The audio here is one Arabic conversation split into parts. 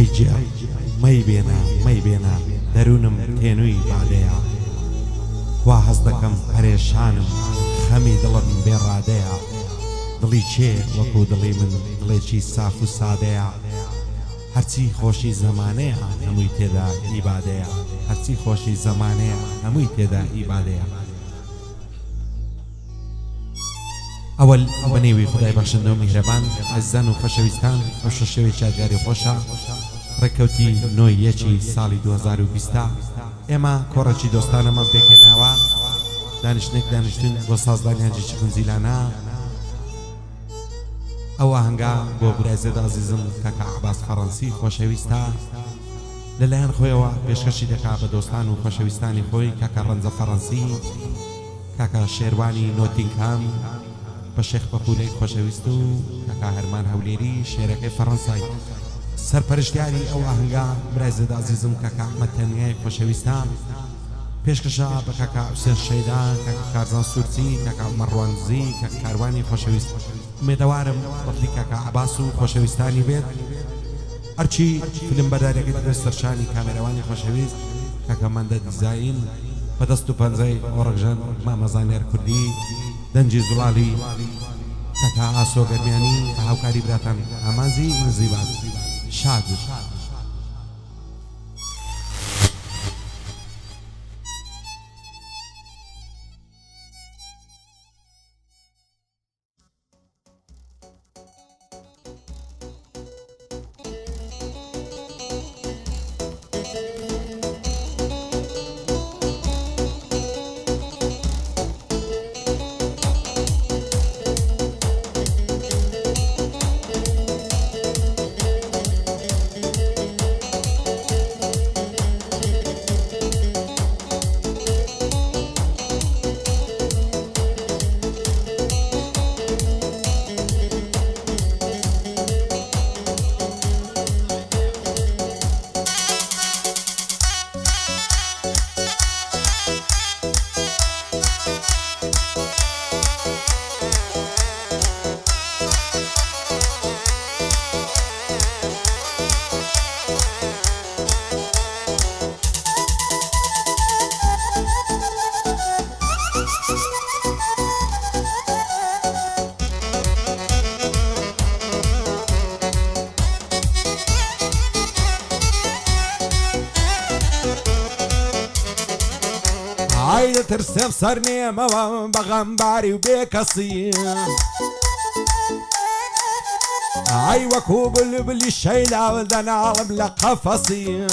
هەیجە مەی بێنە دەروونم تێنووی بادەیە وا هەز دەکەم پەرێشانم خەمی دڵم بێڕادەیە دڵی چێ وەکو دڵی من دڵێکی ساف و سادەیە هەرچی خۆشی زەمانەیە هەمووی تێدا ئیبادەیە هەرچی خۆشی زەمانەیە هەمووی تێدا ئیبادەیە ئەوەل بەنێوی خدای بەخشندە و میهرەبان عەزیزان و خۆشەویستان ئەو شەشەوەی چاکداری خۆشە ڕێکەوتی نۆی یەکی ساڵی 2020 ئێمە کۆڕەکی دۆستانەمە پێکهێناوە دانیشتنێک دانیشتن بۆ سازدانیانجی کنزیلانە ئەو ئاهەنگا بۆ برایزێد عەزیزم کاکا عەباس فەڕەنسی خۆشەویستە لەلایەن خۆیەوە پێشکەشی دەکا بە دۆستان و خۆشەویستانی خۆی کاکا ڕەنجە فەڕەنسی کاکا شێروانی نۆتینگهام بە شێخ بەپولەی خۆشەویست و کاکا هەرمان هەولێری شێرەکەی فەڕەنسای سەرپەرشتیاری ئەو ئاهەنگا برایزێد عەزیزم کاکا ئەحمەد تەنگای خۆشەویستە پێشکەشە بە کاکا حوسێن شەیدان کاکا کارزان سورچی کاکا مەڕوانزی کاکا کاروانی خۆشەویست ئومێدەوارم بەفلی کاکا عەباس و خۆشەویستانی بێت هەرچی فیلم بەدارەکەی دەبێت سەرشانی کامێرەوانی خۆشەویست کاکا مەندە دیزاین بەدەست و پەنجەی ئۆڕەکژەن مامەزانێر کوردی دەنجی زوڵالی کاکا ئاسۆ گەرمیانی هاوکاری براتان ئامانزی نزیبات شاد عيد ترسم صرني ما بغنباري وبكسي عي وكوب بلي شيلة ولدنا عالم لقفصي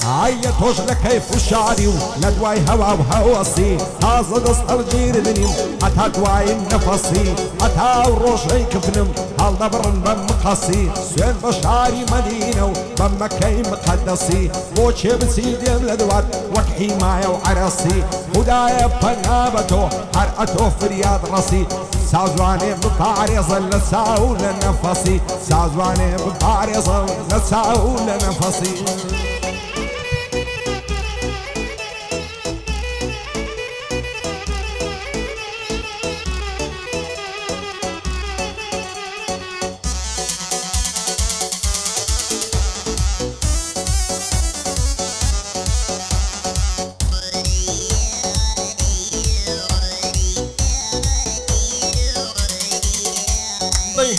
عي توش لكيف شعري ولدواي هوا وهوصي هذا دصر جير بنيم حتى دواي نفسي حتى وروش يكفنم هل دبرن بمقصي سوين بشعري مدينة وبمكي مقدسي بوشي بسيدي لدوات وكحي معي وعرسي هدايا بنابته حرقته في رياض راسي سازواني بطاري ظل ساول نفسي سازواني بطاري ظل ساول نفسي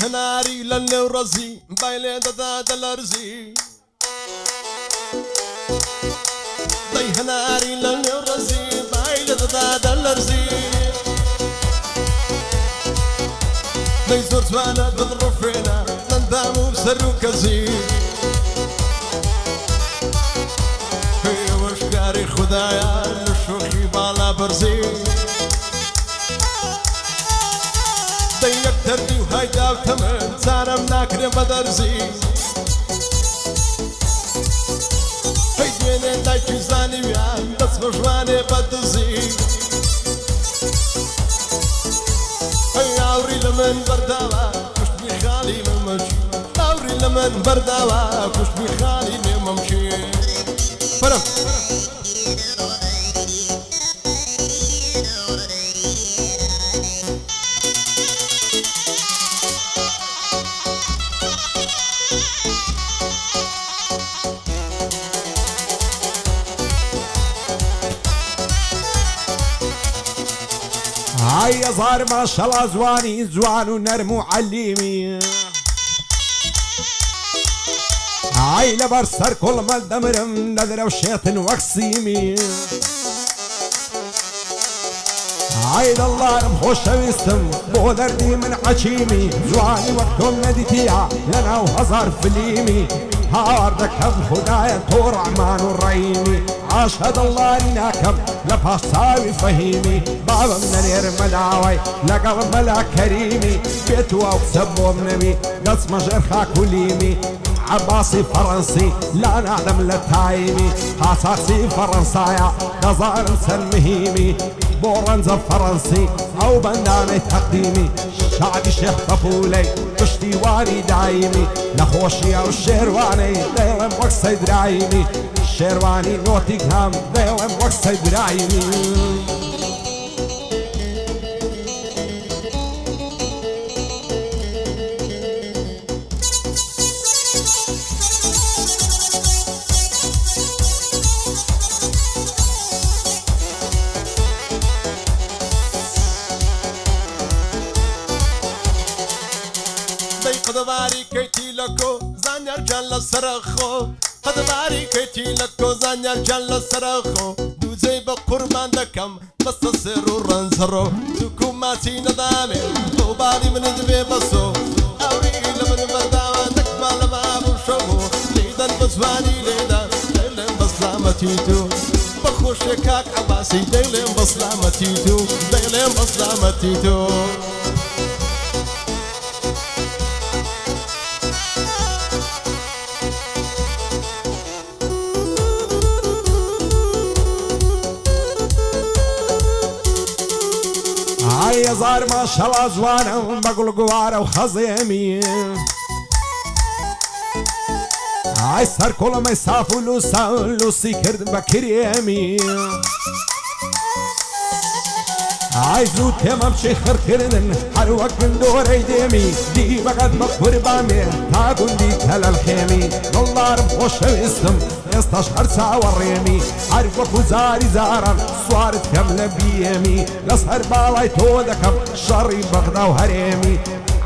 هناري للو رزي بايلي دادا دلرزي ضي هناري للو رزي بايلي دادا دلرزي ضي زرت وانا بالرفينا نندامو بسرو كزي هي وشكاري خدايا لشوخي بالا برزي ضيق تردي وهيدا وتمن زارم ناكرم بدرزي هيديني دايكي زاني ويان دس بجواني بدزي هي عوري لمن برداوا كشت بخالي ممشي عوري لمن برداوا كشت بخالي ممشي فرم هاي زار ما شاء الله زواني زوان ونرمو عليمي هاي لبر سر كل مال دمرم نذر وشيطن وقسيمي هاي الله رمحوش ويستم بو دردي من حكيمي زواني وقتهم نديتيها لنا وهزار فليمي هاردك هم خدايا طور عمان والرعيمي عاشهد الله لناكم لباش ساوي فهيمي بابا من الير مداوي لقلب ملا كريمي بيتوا وسبوا بنبي قصم جرخا كليمي عباسي فرنسي لا نعلم لتايمي خاصاصي فرنسايا نظار سلمهيمي بورنزا فرنسي او بنداني تقديمي شعبي شيخ طفولي بشتيواني دايمي لخوشي او الشيرواني ديلم وقصي درايمي الشيرواني نوتيغهام ديلم وقصي درايمي قدباري كيتي لكو زانير جل سرخو قدباري كيتي لكو زانير جل سرخو دوزي بقربان دكم بس تصيروا رنزرو سكو ماتي ندامي وبالي من دبي بسو أوري لمن بداوة تكبال بابو شمو ليدا بسواني ليدا ديلين بسلامتيتو بخوش كاك عباسي ديلين بسلامتيتو ديلين بسلامتيتو هاي زار ما شاء الله زوانا بقول قوارة وخزيمي هاي سر كل ما يسافو لوسي كرد بكريمي هاي زود تمام شيخر كردن هر وقت من دوري ديمي دي بقد مقبر بامي تاقون دي تلا الخيمي والله رب خوش اسم استشهر ساوريمي عارف وكو زاري زارا صوارت كاملة بيمي لسهر بالاي تودكم شري بغدا وهريمي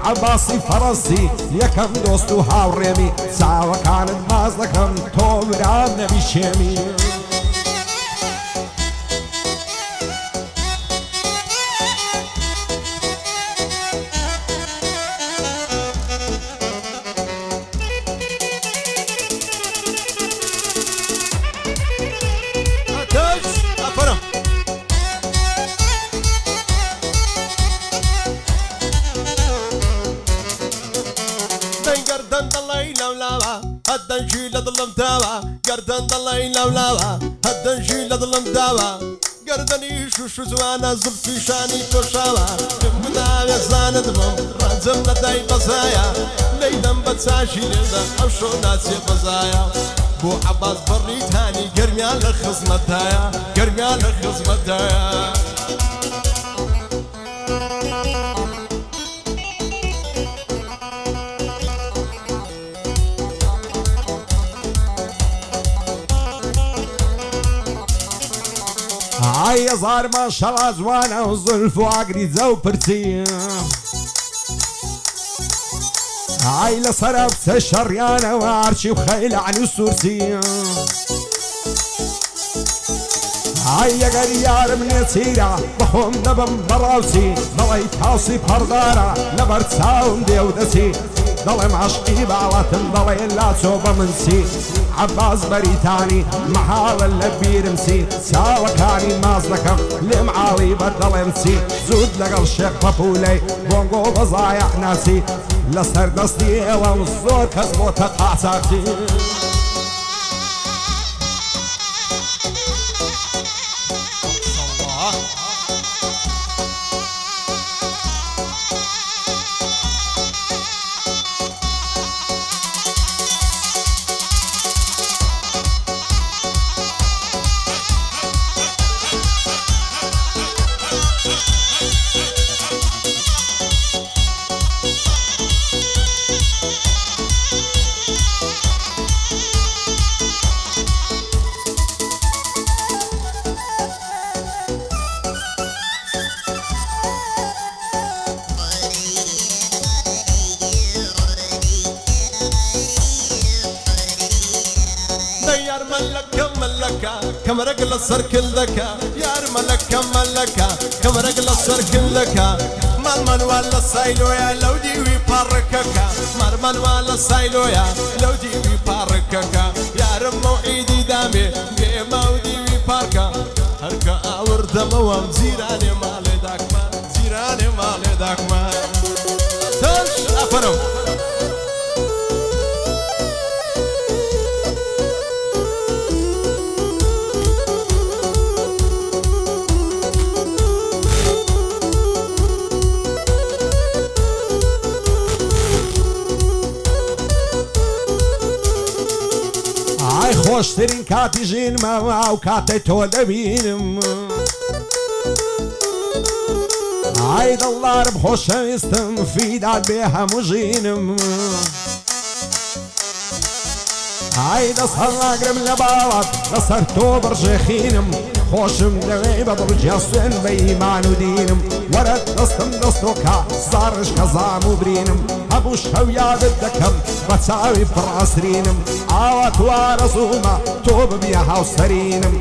عباسي فرنسي يكم دوستو هاوريمي ساوة كانت مازلكم توبران نبي شيمي قردن ضلي لولاوا هدن جيل ظلم داوا قردن ضلي لولاوا هدن جيل ظلم داوا قردني شو زوانا زلفي شاني كوشاوا بدا يزان دمم رازم لداي بزايا ليدم بتساشي ليدا او شو ناسي بزايا بو عباس بريتاني قرميان لخزمتايا قرميان لخزمتايا هاي زار ما شاء الله زوانا وظلف وعقري زو برتي هاي لصرف سشريانة وعرشي وخيل عن السورسي هاي يا قريار من يسيرة بخوم دبم براوسي ضلي تاوسي بردارة لبرت ساوم ديودسي ضلي معشقي بعلاتن ضلي لا صوب منسي عباس بريتاني محال اللبير مسي ساوكاني مازلكم لمعالي بدل مسي زود لقل شيخ طفولي بونغو بضايع ناسي لسر دستي والزور كسبو تقاساتي كمرق للصر كلك يار ملكة ملكة كمرق للصر كلك مرمن ولا سايلويا لو ديوي باركك مرمن ولا سايلويا لو ديوي باركك يا رب موعدي دامي بمودي باركا هركا اور دموام زيراني مالي داكما زيراني مالي داكما تش افرم ئای خۆشترین کاتی ژینمەوە ئەو کاتەی تۆ دەبینم ئای دڵدارم خۆشەویستم فیدات بێ هەموو ژینم ئای دەست هەڵناگرم لە باوات لەسەر تۆ بڕژێخینم خۆشم لەوێی بە دڵجیا سوێن بە ئیمان و دینم وەرە دەستم دەستۆکە زارش کەزام و برینم هەموو شەو یادت دەکەم بە چاوی پڕاسرینم ئاوا توارەزوومە تۆ ببیە هاوسەرینم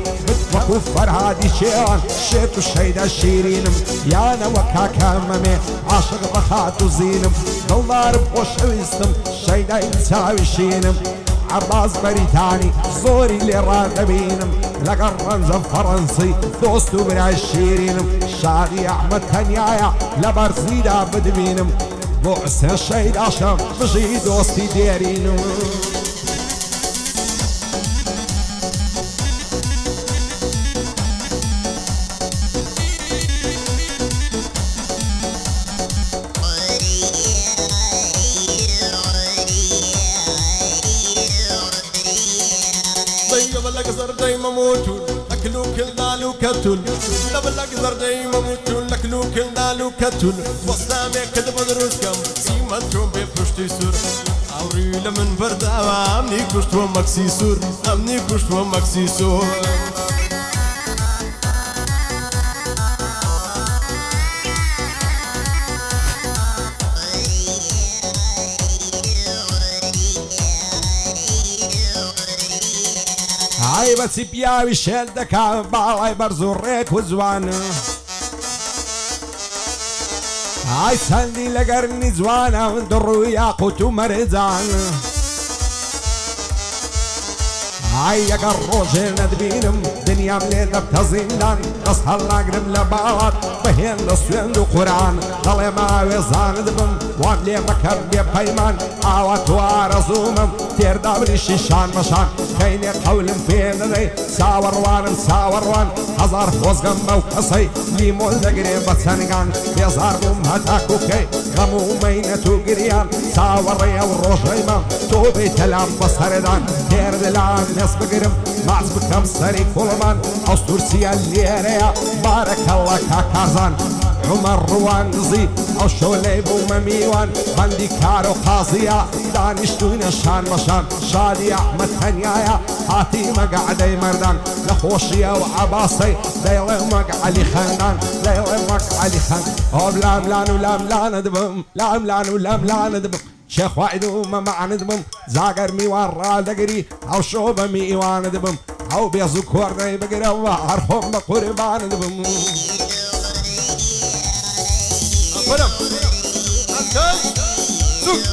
وەکو فەرهادی شێوان شێت و شەیدە شیرینم یانەوە کاکە مەمێ عاشق بە خات و زینم دڵدارم خۆشەویستم شەیدای چاوی شینم عباس بەریتانی زۆری لێڕان دەبینم لەگەڵ ڕەنجە فەڕەنسی دۆست و برای شیرینم شادی ئەحمەد تەنیایە لە بەرزیدا بدبینم بۆ حسێن شەیداشەم بژی دۆستی دێرینم الأقزر دايما موتون لكنو كل دالو كتون لب الأقزر دايما موتون لكنو كل دالو كتون وصامي كذب دروسكم سيمتون بفشتي سور أوري لمن برداوا أمني كشت ومكسي سور أمني كشت ومكسي سور ئای بەچی پیاوی شێل دەکا باڵای بەرز و ڕێک و جوان ئای چەندی لەگەرنی جوانە دڕوو یاقوت و مەرجان ئای ئەگەر ڕۆژێ نەدبینم دنیام لێ دەبتە زیندان دەست هەڵناگرم لە باوات بەهێندە سوێند و قورآن دەڵێ ماوێزانت بم وام لێ مەکە بێ پەیمان ئاوا توارەزوومم تێردا بریشی شان مەشان کەینێ قەولم پێ نەدەی چاوەڕوانم چاوەڕوان هەزار خۆزگەم بەو کەسەی لیمۆل دەگرێ بە چەنگان بێزار بووم هەتا کوکەی غەم و مەینەت و گریان چاوەڕێ ئەو ڕۆژەیمە تۆ بێیتە لام بەسەردان تێردلان دەست بگرم ماچ بکەم سەری کوڵمان ئەوستورسیە لێرەیە بارەکەڵە کاکارزان عمر ڕوان نزی ئەو شۆلەی بوومە میوان بەندی کار و قازیە دانیشتوونە شان مەشان شادی ئەحمەد تەنیایە هاتی مەگەعدەی مەردان لە خۆشیە و عەباسەی دەیڵێ مەگعەلی خەندان دەیڵێ مەگعەلی خەند ئۆ لاملان و لاملانت بم لاملان و لاملانت بم شێخوای دوومە مەعاند بم زاگەر میوان ڕادەگری ئەو شۆ بە میوانت بم ئەو بێز و کۆڕنەی بگرەوە هەر خۆم بە قوربانت بم فرم أكل زوج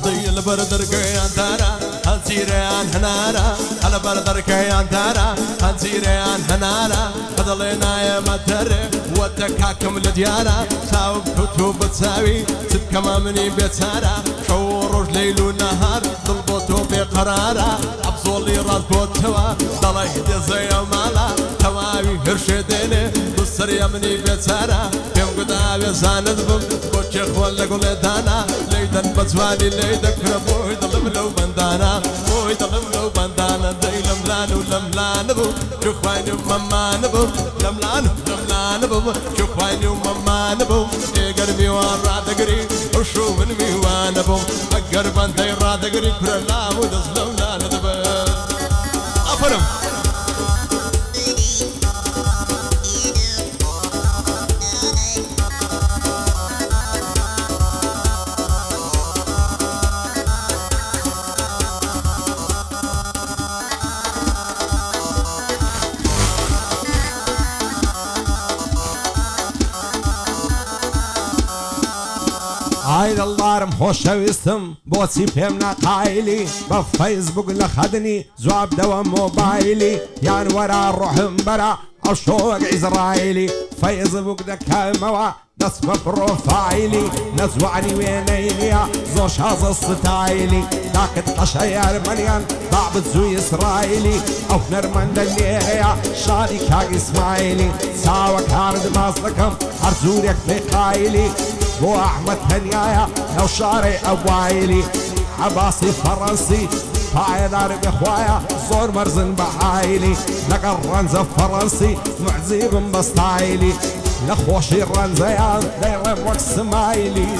ضي البردر كيان تارا هنسيريان هنارا على بردر كيان تارا هنسيريان هنارا فضلنا يا متر وتكاكم لديارا ساوب كتب تساوي ست كما مني بيتسارا شعور ليل ونهار ضربته بقرارا أبصولي راس بوتوا ضلي دزي مالا تواوي هرشديني بصر يمني بيتسارا يوم قدام يزاند بم بوتشخ ولا قلدانا ليدن بزواني ليدن كربوي ضلم لو بندانا بوي ضلم لو بندانا دي لملان ولملان بو شوخواني وممان بو لملان لملان بو شوخواني وممان بو ايقر ميوان رادقري وشو من ميوان بو اقر بانتي رادقري كرلا ودزلو لا ندبا أفرم دڵدارم خۆشەویستم بۆچی پێم ناقایلی بە فەیسبوک لە خەدنی جواب دەوە مۆبایلی یان وەرا ڕۆحم بەرە ئەو شۆوەک ئیزرائیلی فەیسبوک دەکەمەوە دەست بە پرۆفایلی نەزوانی وێنەی نییە زۆر شازە ستایلی تاکت قەشە یارمەنیان با بچووی ئیسرائیلی ئەو هونەرمەندە لێرەیە شادی کاک ئیسماعیلی چاوە کارت باز دەکەم هەر جوورێک پێی قایلی بۆ ئەحمەد تەنیایە لەو شارەی ئەوایلی عەباسی فەڕەنسی پایەدار بخوایە زۆر مەرزن بە عایلی لەگەڵ ڕەنجە فەڕەنسی معجیبم بە ستایلی لە خۆشی ڕەنجەیان دەیڵێم وەک سمایلی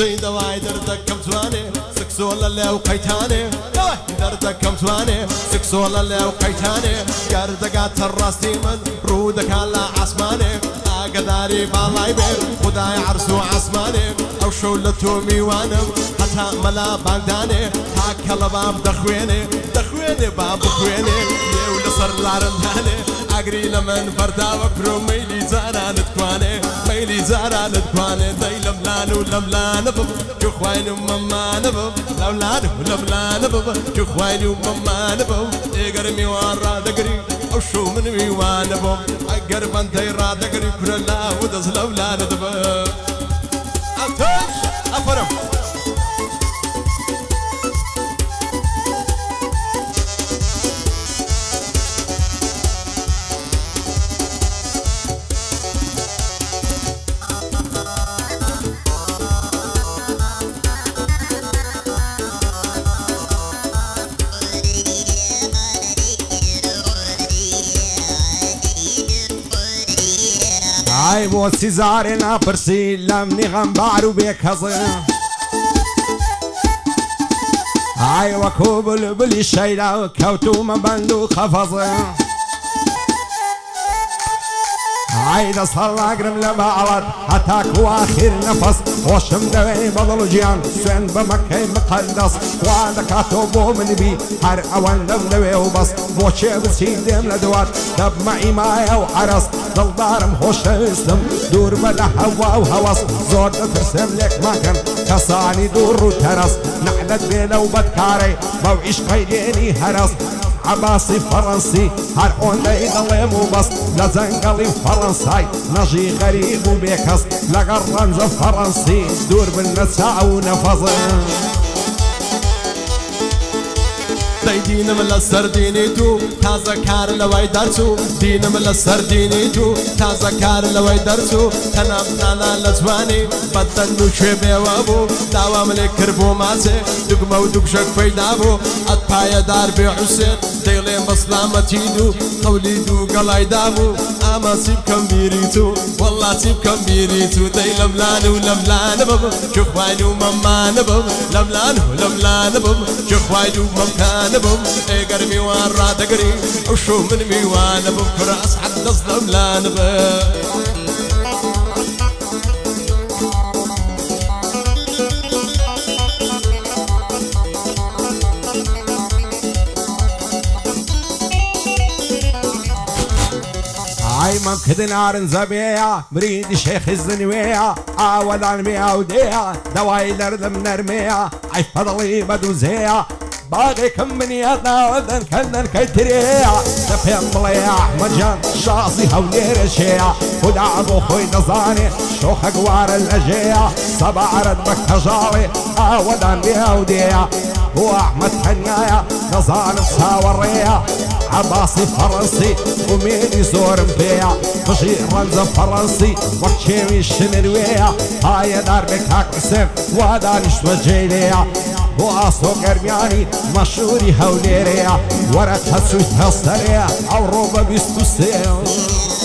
دەی دەوای دەردەکەم توانێ سکسۆلە لێو قەیتانێ دەوای دەردەکەم توانێ سکسۆلە لێو قەیتانێ گەردەگاتە ڕاستی من ڕوو دەکات لە ئاسمانێ ئاگداری باڵای بێ خودای عەرز و ئاسمانێ ئەو شەو لە تۆ میوانم هەتا مەلا بانگدانێ تاکە لە باب دەخوێنێ باب بخوێنێ لێو لەسەر لارندانێ ئاگری لە من فەرداوە کرۆ مەیلی جارانت کوانێ مەیلی جارانت کوانێ دەی لەملان و لەملانە بم جوخواین و مەمانە بم لەولان و لەملانە بم جوخواین و مەمانە بم ئێگەر میوان ڕادەگری ئەو شەو من میوانە بم ئەگەر بەندەی ڕادەگری کورە لاو و دەست لەولانە دەبم ئەتۆش ئەفەرم ئای بۆچی زارێ ناپرسی لەم نیغەمبار و بێکەزێ ئای وەکو بولبولی شەیدا کەوتومە بەند و خەفەزێ ئای دەست هەڵناگرم لە باڵەت هەتاکو ئاخیر نەفەس خۆشم دەوێ بەدڵ و گیان سوێن بە مەکەی مقەدەس خوا دەکاتەوە بۆ منبی هەر ئەوەندەم دەوێ و بەس بۆچێ بچی دێم لە دوات دەبمە ئیمایە و عەرەس دڵدارم خۆشەویستم دوور بە لە هەوا و هەوەس زۆر دەترسێم لێک ماکەن کەسانی دوور و تەرەس نەحلەت بێ لەو بەدکارەی بەو عیشقەی دێنی هەرەس عەباسی فەڕەنسی هەر ئۆندەی دەڵێم و بەس لە جەنگەڵی فەڕەنسای نەژی غەریب و بێکەس لەگەڵ ڕەنجە فەڕەنسی دوور بن لە چاو و نەفەزن دەی دینم لە سەر دینی تو تازە کار لەوەی دەرچوو دینم لە سەر دینی تو تازە کار لەوەی دەرچوو تەنەمنانە لە جوانی بەدەنگ و کوێ بێوە بوو داوام لێ کرد بۆ ماچێ دوگمە و دوگشەک پەیدا بوو ئەت پایەدار بێ حوسێن دەیڵێم بە سلامەتی دوو قەولی دوو گەڵایدا بوو ئاما چی بکەم بیری تو وەڵا چی بکەم بیری تو دەی لەملان و لەملانە بم جوخواین و مەمانە بم لەملان و لەملانە بم جوخواین و مەمکانە بم ئێگەر میوان ڕادەگری ئەو شەو من میوانە بم کورە ئەسعەد دەست لەملانە بم ئای مەمکردنارن زەبێیە بریدی شێخی زنوێیە ئاوەدان بێ ئەودەیە دەوای دەردم نەرمەیە ئای فەدڵی بەدووزەیە باغێکم منیە ناوەدەن کەندەنکەی ترەیە دە پێم بڵێ ئەحمەدجان شازی هەولێرەشەیە خوددا بۆ خۆی دەزانێ شۆخە گوارە لەژەیە سەبارەت بە کەژاڵێ ئاوەدان بێ ئەودەیە بۆ ئەحمەد تەنیایە دەزانم چاوەڕێیە عەباسی فەڕەنسی ومێنی زۆرم پێیە بژی ڕەنجە فەڕەنسی وەک کێوی شنروێیە پایەدار بێ کاک حوسێن وا دانیشتوە جێلەیە بۆ ئاسۆ گەرمیانی مەشهوری هەولێرەیە وەرە هەچووی هەستەرەیە ئەوڕۆ بە 23